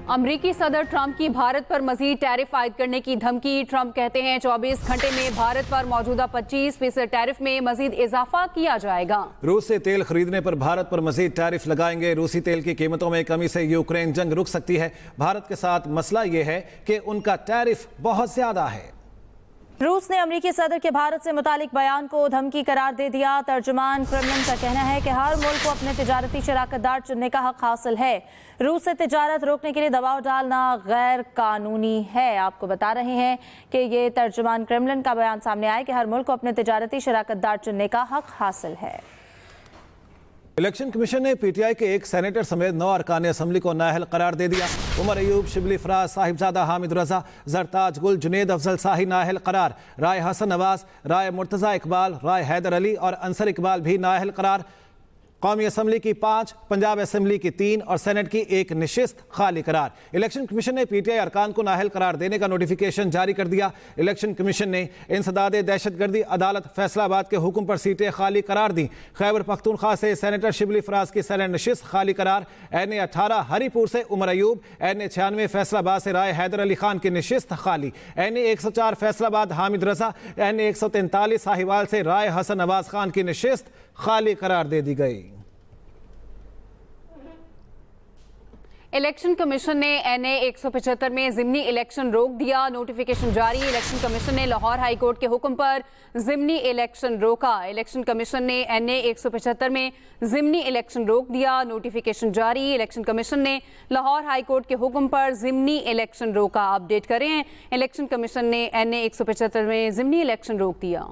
अमरीकी सदर ट्रंप की भारत पर मजीद टैरिफ आयद करने की धमकी। ट्रंप कहते हैं 24 घंटे में भारत पर मौजूदा 25% टैरिफ में मजीद इजाफा किया जाएगा। रूस से तेल खरीदने पर भारत पर मजीद टैरिफ लगाएंगे। रूसी तेल की कीमतों में कमी से यूक्रेन जंग रुक सकती है। भारत के साथ मसला यह है कि उनका टैरिफ बहुत ज्यादा है। रूस ने अमरीकी सदर के भारत से मुतालिक बयान को धमकी करार दे दिया। तर्जुमान क्रेमलिन का कहना है कि हर मुल्क को अपने तिजारती शराकतदार चुनने का हक हासिल है। रूस से तिजारत रोकने के लिए दबाव डालना गैर कानूनी है। आपको बता रहे हैं कि ये तर्जुमान क्रेमलिन का बयान सामने आया कि हर मुल्क को अपने तिजारती शराकतदार चुनने का हक हासिल है। इलेक्शन कमीशन ने पीटीआई के एक सेनेटर समेत 9 अरकान असम्बली को नाअहल करार दे दिया। उमर अयूब, शिबली फराज, साहिबजादा हामिद रजा, जरताज गुल, जुनेद अफजल शाही नाअहल करार। राय हसन नवाज, राय मुर्तज़ा इकबाल, राय हैदर अली और अंसर इकबाल भी नाअहल करार। कौमी असम्बली की 5, पंजाब असम्बली की 3 और सेनेट की 1 नशिस्त खाली करार। इलेक्शन कमीशन ने पीटीआई अरकान को नाअहल करार देने का नोटिफिकेशन जारी कर दिया। इलेक्शन कमीशन ने इंसदाद दहशतगर्दी अदालत फैसलाबाद के हुक्म पर सीटें खाली करार दी। खैबर पख्तूनख्वा से सेनेटर शिबली फराज की सेनेट नशिस्त खाली करार। NA-18 हरीपुर से उमर अयूब, NA-96 फैसलाबाद से राय हैदर अली खान की नशिस्त खाली। NA-104 फैसलाबाद हामिद रजा, NA-143 साहिवाल से राय हसन नवाज खान की नशिस्त खाली करार दे दी गई। इलेक्शन कमीशन ने NA-175 में ज़िमनी इलेक्शन रोक दिया। नोटिफिकेशन जारी। इलेक्शन कमीशन ने लाहौर हाई कोर्ट के हुक्म पर ज़िमनी इलेक्शन रोका। इलेक्शन कमीशन ने NA-175 में ज़िमनी इलेक्शन रोक दिया। नोटिफिकेशन जारी। इलेक्शन कमीशन ने लाहौर हाई कोर्ट के हुक्म पर ज़िमनी इलेक्शन रोका। अपडेट करें, इलेक्शन कमीशन ने NA-175 में ज़िमनी इलेक्शन रोक दिया।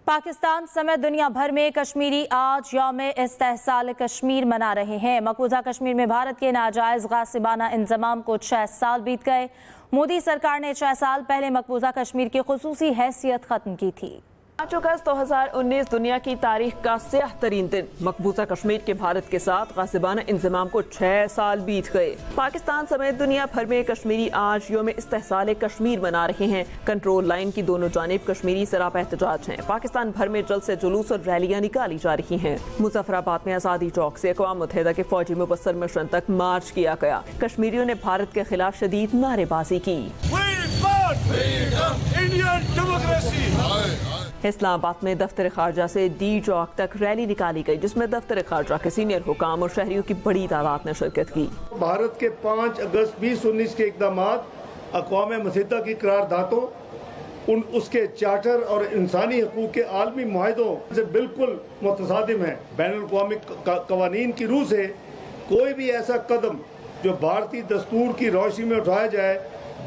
पाकिस्तान समेत दुनिया भर में कश्मीरी आज यौम इस्तेहसाल कश्मीर मना रहे हैं। मकबूजा कश्मीर में भारत के नाजायज गासिबाना इंजमाम को 6 साल बीत गए। मोदी सरकार ने 6 साल पहले मकबूजा कश्मीर की खुसूसी हैसियत खत्म की थी। 5 अगस्त 2019 दुनिया की तारीख का स्याह तरीन दिन। मकबूजा कश्मीर के भारत के साथ गासिबाना इंजमाम को 6 साल बीत गए। पाकिस्तान समेत दुनिया भर में कश्मीरी आज यौम इस्तेहसाल कश्मीर मना रहे हैं। कंट्रोल लाइन की दोनों जानिब कश्मीरी सरापा एहतजाज हैं। पाकिस्तान भर में जल्द से जुलूस और रैलियां निकाली जा रही हैं। मुजफ्फराबाद में आज़ादी चौक से अक़वाम मुत्तहिदा के फौजी मुबस्सर मिशन तक मार्च किया गया। कश्मीरियों ने भारत के खिलाफ शदीद नारेबाजी की। इस्लामाबाद में दफ्तर खारजा से डी चौक तक रैली निकाली गई, जिसमें दफ्तर खारजा के सीनियर हुकाम और शहरियों की बड़ी तादाद ने शिरकत की। भारत के 5 अगस्त 2019 के इक़दाम अक़वाम मुत्तहिदा की करारदादों उसके चार्टर और इंसानी हकूक़ के आलमी मुआहदों से बिल्कुल मुतसादिम है। बैनुल-अक़वामी क़वानीन की रूह से कोई भी ऐसा कदम जो भारतीय दस्तूर की रोशनी में उठाया जाए,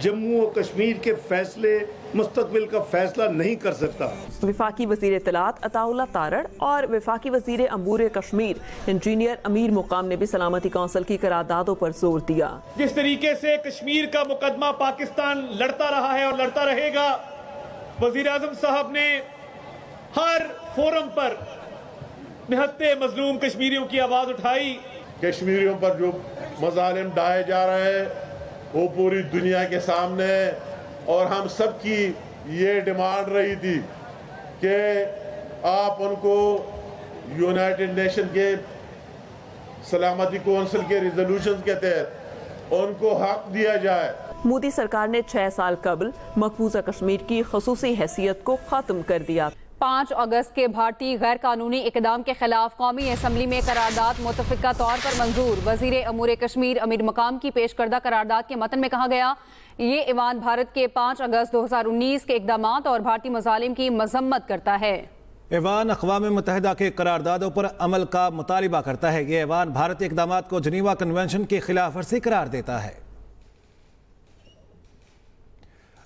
जम्मू और कश्मीर के फैसले मुस्तकबिल का फैसला नहीं कर सकता। वफाकी वज़ीर इत्तलात अताउल्लाह तारड़ और वफाकी वज़ीर अमूर कश्मीर इंजीनियर अमीर मुकाम ने भी सलामती कौंसिल की करारदादों पर जोर दिया। जिस तरीके से कश्मीर का मुकदमा पाकिस्तान लड़ता रहा है और लड़ता रहेगा, वज़ीर आज़म साहब ने हर फोरम पर निहत्ते मजलूम कश्मीरियों की आवाज उठाई। कश्मीरियों पर जो मज़ालिम ढाए जा रहे हैं वो पूरी दुनिया के सामने, और हम सब की ये डिमांड रही थी कि आप उनको यूनाइटेड नेशन के सलामती कौंसिल के रिजोल्यूशन के तहत उनको हक दिया जाए। मोदी सरकार ने 6 साल कबल मकबूजा कश्मीर की खुसूसी हैसियत को खत्म कर दिया। 5 अगस्त के भारतीय गैर कानूनी इकदाम के खिलाफ कौमी असम्बली में करारदाद मुतफ़िका तौर पर मंजूर। वज़ीर अमूर कश्मीर अमीर मकाम की पेश करदा करारदाद के मतन में कहा गया, ये ईवान भारत के 5 अगस्त 2019 के इकदामात और भारतीय मज़ालिम की मजम्मत करता है। ईवान अक़वाम मुत्तहिदा के करारदादों पर अमल का मुतालिबा करता है। ये ईवान भारतीय इकदामात को जनीवा कन्वेंशन की खिलाफ वर्जी करार देता है।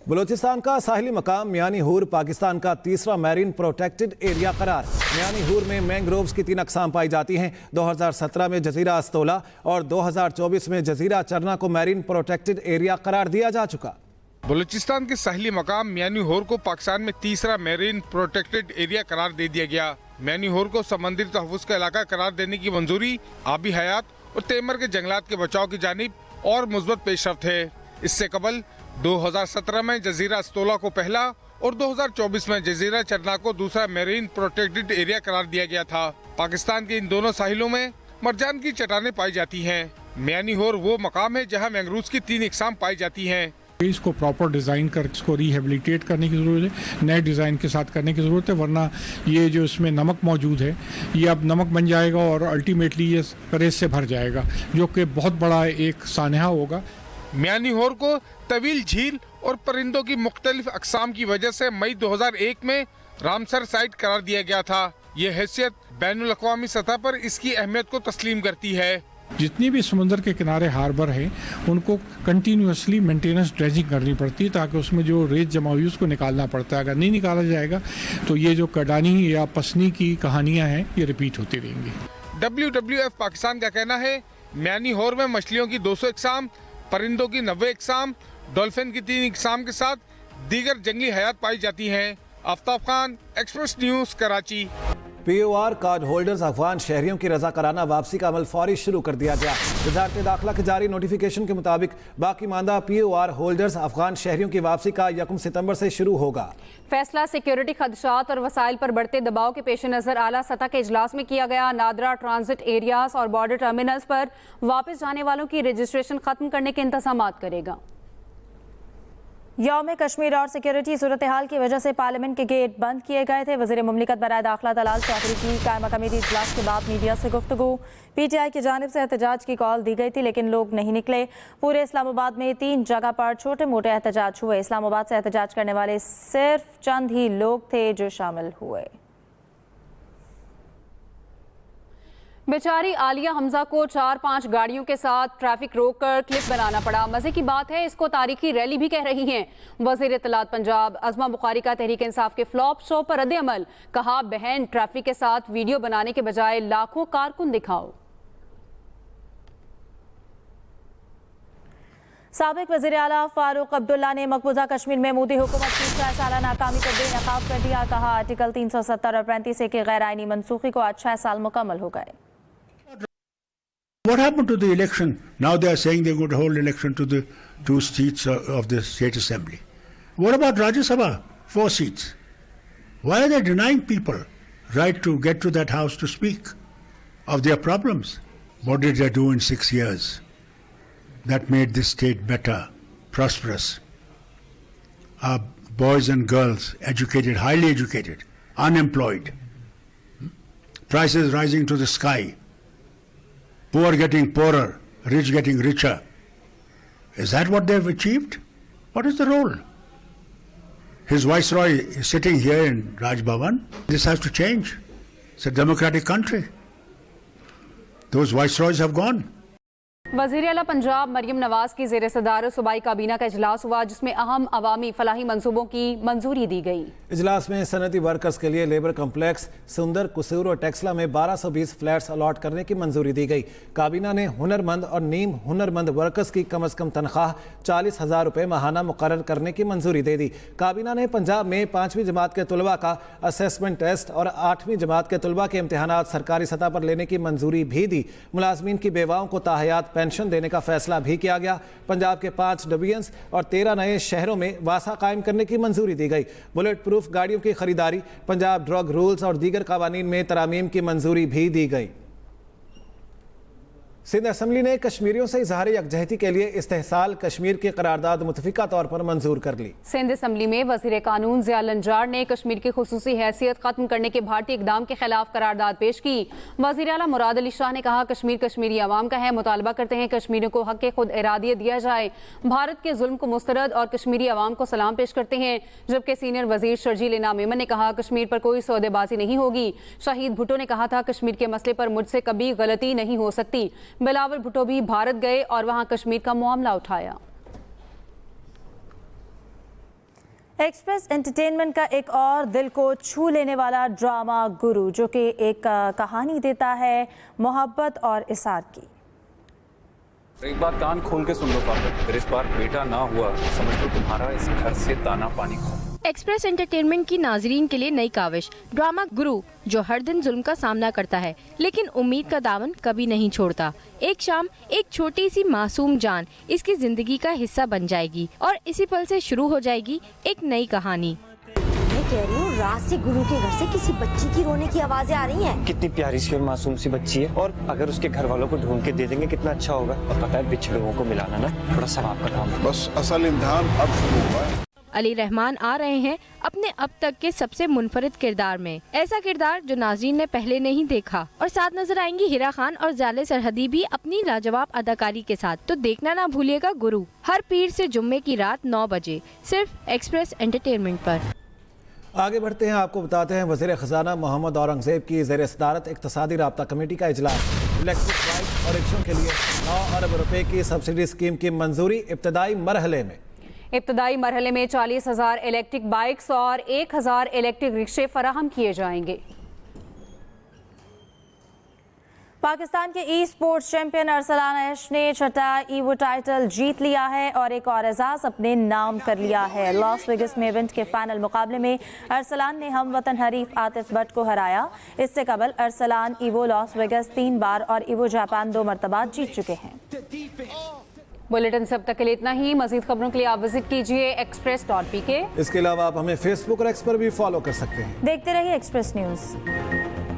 बलूचिस्तान का साहिली मकाम मियानी हूर पाकिस्तान का 3रा मैरीन प्रोटेक्टेड एरिया करार। मियानी हूर में मैंग्रोव्स की 3 अक़साम पाई जाती हैं। 2017 में जजीरा अस्तोला और 2024 में जजीरा चरना को मैरीन प्रोटेक्टेड एरिया करार दिया जा चुका। बलूचिस्तान के साहिली मकाम मियानी हूर को पाकिस्तान में 3रा मैरीन प्रोटेक्टेड एरिया करार दे दिया गया। मियानी हूर को समंदरी तहफ़्फ़ुज़ का इलाका करार देने की मंजूरी आबी हयात और तेमर के जंगलात के बचाव की जानिब और मुस्बत पेशरफ्त है। इससे कबल 2017 में जजीरा अस्तोला को पहला और 2024 में जजीरा चरना को दूसरा मैरीन प्रोटेक्टेड एरिया करार दिया गया था। पाकिस्तान के इन दोनों साहिलों में मरजान की चट्टानें पाई जाती हैं। म्यानी होर वो मकाम है जहाँ मैंग्रोव्स की 3 इकसाम पाई जाती हैं। इसको प्रॉपर डिज़ाइन कर इसको रिहेबिलिटेट करने की ज़रूरत है, नए डिज़ाइन के साथ करने की ज़रूरत है, वरना ये जो इसमें नमक मौजूद है ये अब नमक बन जाएगा और अल्टीमेटली ये रेत से भर जाएगा, जो कि बहुत बड़ा एक सानहा होगा। म्यानी होर को तवील झील और परिंदों की मुख्तलिफ अकसाम की वजह से मई 2001 में रामसर साइट करार दिया गया था। ये हैसियत बैनुल अक़वामी सतह पर इसकी अहमियत को तस्लीम करती है। जितनी भी समुद्र के किनारे हार्बर हैं उनको कंटिन्यूसली मेंटेनेंस ड्रेजिंग करनी पड़ती है, ताकि उसमें जो रेत जमा हुई उसको निकालना पड़ता है। अगर नहीं निकाला जाएगा तो ये जो कडानी या पसनी की कहानियां हैं ये रिपीट होती रहेंगी। WWF पाकिस्तान का कहना है म्यानी होर में मछलियों की 200 इकसाम, परिंदों की 90 इकसाम, डॉल्फिन की 3 इकसाम के साथ दीगर जंगली हयात पाई जाती हैं। Aftab Khan, express news, Karachi. POR card holders Afghan शहरियों की रज़ाकाराना वापसी का अमल फौरी शुरू कर दिया गया। वज़ारत दाखिला के जारी नोटिफिकेशन के मुताबिक बाकी मानदा POR होल्डर्स अफगान शहरियों की वापसी का 1 सितंबर से शुरू होगा। फैसला सिक्योरिटी खदशात और वसाइल पर बढ़ते दबाव के पेश नज़र आला सतह के इजलास में किया गया। नादरा ट्रांजिट एरियाज और बॉर्डर टर्मिनल्स पर वापस जाने वालों की रजिस्ट्रेशन खत्म करने के इंतजाम करेगा। यौम कश्मीर और सिक्योरिटी सूरत हाल की वजह से पार्लियामेंट के गेट बंद किए गए थे। वज़ीर मुमलिकत बराए दाखिला दलाल चौधरी की कायमा कमेटी इजलास के बाद मीडिया से गुफ्तगू। PTI की जानिब से एहतजाज की कॉल दी गई थी लेकिन लोग नहीं निकले। पूरे इस्लामाबाद में 3 जगह पर छोटे मोटे एहतजाज हुए। इस्लामाबाद से एहतजाज करने वाले सिर्फ चंद ही लोग थे जो शामिल हुए। बेचारी आलिया हमजा को 4-5 गाड़ियों के साथ ट्रैफिक रोक कर क्लिप बनाना पड़ा। मजे की बात है इसको तारीखी रैली भी कह रही हैं। वज़ीर इत्तलात पंजाब अज़मा बुखारी का तहरीक इंसाफ के फ्लॉप शो पर रद्द-ए-अमल। कहा बहन ट्रैफिक के साथ वीडियो बनाने के बजाय लाखों कारकुन दिखाओ। साबिक वज़ीर आला फारूक अब्दुल्ला ने मकबूजा कश्मीर में मोदी हुकूमत की 6 साला नाकामी को बेनकाब कर दिया। कहा आर्टिकल 370 और 35A की गैर आईनी मनसूखी को आज 6 साल मुकम्मल हो गए। What happened to the election? Now they are saying they're going to hold election to the 2 seats of the state assembly. What about Rajya Sabha? 4 seats. Why are they denying people right to get to that house to speak of their problems? What did they do in 6 years that made this state better, prosperous? Our boys and girls, educated, highly educated, unemployed, prices rising to the sky. Poor getting poorer, rich getting richer. Is that what they've achieved? What is the role? His viceroy is sitting here in Raj Bhavan. This has to change. It's a democratic country. Those viceroys have gone. वज़ीर आला पंजाब मरियम नवाज की ज़ेर सदारत सूबाई काबीना का इजलास हुआ जिसमें अहम अवामी फलाही मंसूबों की मंजूरी दी गई। इजलास में सनती वर्कर्स के लिए लेबर कम्प्लेक्स सुंदर, कुसूर और टेक्सला में 1220 फ्लैट्स अलॉट करने की मंजूरी दी गई। काबीना ने हुनरमंद और नीम हुनरमंद वर्कर्स की कम अज़ कम तनख्वाह 40,000 रुपये माहाना मुकर्रर करने की मंजूरी दे दी। काबीना ने पंजाब में 5वीं जमात के तलबा का असेसमेंट टेस्ट और 8वीं जमात के तलबा के इम्तहानात सरकारी सतह पर लेने की मंजूरी भी दी। मुलाजमीन की बेवाओं को ताहयात पेंशन देने का फैसला भी किया गया। पंजाब के 5 डिवीजन्स और 13 नए शहरों में वासा कायम करने की मंजूरी दी गई। बुलेट प्रूफ गाड़ियों की खरीदारी, पंजाब ड्रग रूल्स और दीगर कवानीन में तरामीम की मंजूरी भी दी गई। सिंध असम्बली ने कश्मीरियों से इजहार यकजहती के लिए इस्तेहसाल कश्मीर की करारदाद मुतफिका तौर पर मंजूर कर ली। सिंध असम्बली में वज़ीर कानून ज़िया लंजार ने कश्मीर की खुसूसी हैसियत खत्म करने के भारतीय इकदाम के खिलाफ करारदाद पेश की। वज़ीर आला मुराद अली शाह ने कहा कश्मीर कश्मीरी अवाम का है, मुतालबा करते हैं कश्मीरियों को हक़ खुद इरादियत दिया जाए। भारत के जुल्म को मुस्तरद और कश्मीरी अवाम को सलाम पेश करते हैं। जबकि सीनियर वजीर शर्जील इनाम मेमन ने कहा कश्मीर पर कोई सौदेबाजी नहीं होगी। शाहिद भुट्टो ने कहा था कश्मीर के मसले पर मुझसे कभी गलती नहीं हो सकती। बिलावल भुट्टो भी भारत गए और वहां कश्मीर का मामला उठाया। एक्सप्रेस एंटरटेनमेंट का एक और दिल को छू लेने वाला ड्रामा गुरु, जो कि एक कहानी देता है मोहब्बत और इसार की। एक बात कान खोल के सुन लो फादर, अगर इस बार बेटा ना हुआ समझ लो तुम्हारा इस घर से दाना पानी खो। एक्सप्रेस एंटरटेनमेंट की नाजरीन के लिए नई काविश, ड्रामा गुरु, जो हर दिन जुल्म का सामना करता है लेकिन उम्मीद का दामन कभी नहीं छोड़ता। एक शाम एक छोटी सी मासूम जान इसकी जिंदगी का हिस्सा बन जाएगी और इसी पल से शुरू हो जाएगी एक नई कहानी। कह रही हूँ, रात से गुरु के घर से किसी बच्ची की रोने की आवाजें आ रही हैं। कितनी प्यारी सी और मासूम सी बच्ची है, और अगर उसके घर वालों को ढूंढ के दे देंगे कितना अच्छा होगा। और पता है बिछड़े हुओं को मिलाना ना थोड़ा सवाब का काम है। बस असल इम्तिहान अब शुरू हुआ है। अली रहमान आ रहे हैं अपने अब तक के सबसे मुनफरिद किरदार में, ऐसा किरदार जो नाज़रीन ने पहले नहीं देखा। और साथ नजर आएंगी हिरा खान और जाले सरहदी भी अपनी लाजवाब अदाकारी के साथ। तो देखना ना भूलिएगा गुरु, हर पीर से जुम्मे की रात 9 बजे सिर्फ एक्सप्रेस एंटरटेनमेंट पर। आगे बढ़ते हैं, आपको बताते हैं वज़ीर ख़जाना मोहम्मद औरंगज़ेब की ज़ेर सदारत इक़्तिसादी राब्ता कमेटी का इजलास। इलेक्ट्रिक बाइक और रिक्शों के लिए 9 अरब रुपए की सब्सिडी स्कीम की मंजूरी इब्तदाई मरहले में। इब्तदाई मरहले में 40,000 इलेक्ट्रिक बाइक्स और 1,000 इलेक्ट्रिक रिक्शे फराहम किए जाएंगे। पाकिस्तान के ई स्पोर्ट्स चैंपियन अरसलान ऐश ने छठा ईवो टाइटल जीत लिया है और एक और एजाज अपने नाम कर लिया है। लॉस वेगस में इवेंट के फाइनल मुकाबले में अरसलान ने हमवतन हरीफ आतिफ भट्ट को हराया। इससे कबल अरसलान ईवो लॉस वेगस 3 बार और ईवो जापान 2 मरतबा जीत चुके हैं। बुलेटिन से अब तक के लिए इतना ही। मजीद खबरों के लिए आप विजिट कीजिए express.pk। इसके अलावा आप हमें फेसबुक और एक्स पर भी फॉलो कर सकते हैं। देखते रहिए एक्सप्रेस न्यूज।